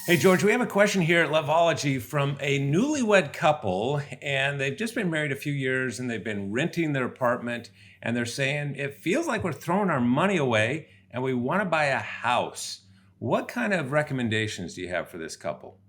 Hey, George, we have a question here at Loveology from a newlywed couple, and they've just been married a few years and they've been renting their apartment. And they're saying it feels like we're throwing our money away and we want to buy a house. What kind of recommendations do you have for this couple?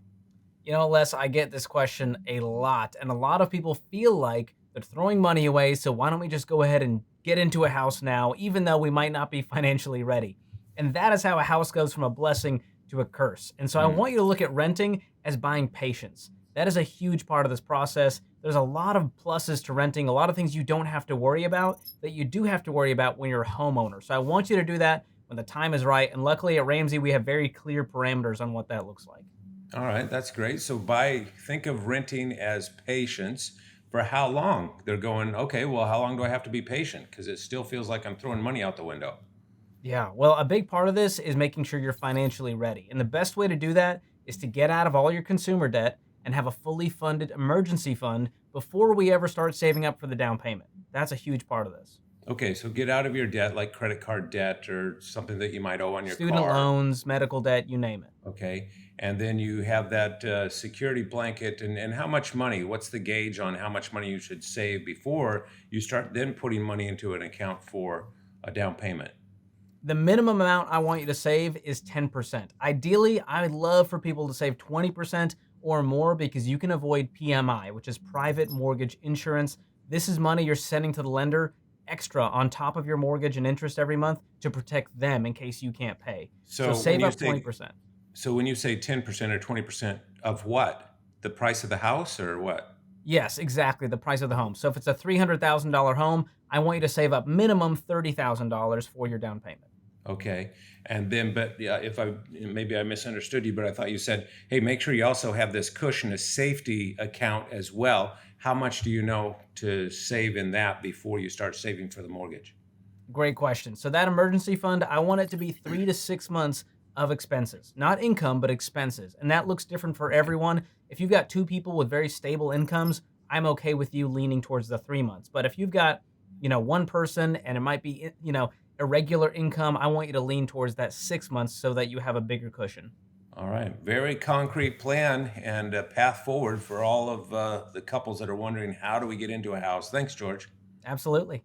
Les, I get this question a lot, and a lot of people feel like they're throwing money away. So why don't we just go ahead and get into a house now, even though we might not be financially ready? And that is how a house goes from a blessing to a curse. And so I Hmm. want you to look at renting as buying patience. That is a huge part of this process. There's a lot of pluses to renting, a lot of things you don't have to worry about that you do have to worry about when you're a homeowner. So I want you to do that when the time is right. And luckily at Ramsey, we have very clear parameters on what that looks like. All right, that's great. So think of renting as patience. For how long? They're going, okay, well, how long do I have to be patient? Because it still feels like I'm throwing money out the window. Yeah, well, a big part of this is making sure you're financially ready. And the best way to do that is to get out of all your consumer debt and have a fully funded emergency fund before we ever start saving up for the down payment. That's a huge part of this. Okay, so get out of your debt, like credit card debt or something that you might owe on your Student car. loans, medical debt, you name it. Okay. And then you have that security blanket. And how much money? What's the gauge on how much money you should save before you start then putting money into an account for a down payment? The minimum amount I want you to save is 10%. Ideally, I would love for people to save 20% or more because you can avoid PMI, which is private mortgage insurance. This is money you're sending to the lender extra on top of your mortgage and interest every month to protect them in case you can't pay. So So when save you up say 20%. so when you say 10% or 20% of what? The price of the house or what? Yes, exactly, the price of the home. So if it's a $300,000 home, I want you to save up minimum $30,000 for your down payment. Okay. And then, but yeah, if I maybe I misunderstood you, but I thought you said, hey, make sure you also have this cushion, a safety account as well. How much do you know to save in that before you start saving for the mortgage? Great question. So that emergency fund, I want it to be 3 to 6 months of expenses, not income, but expenses. And that looks different for Okay. everyone. If you've got two people with very stable incomes, I'm okay with you leaning towards the 3 months. But if you've got, one person and it might be, irregular income, I want you to lean towards that 6 months so that you have a bigger cushion. All right. Very concrete plan and a path forward for all of the couples that are wondering how do we get into a house. Thanks, George. Absolutely.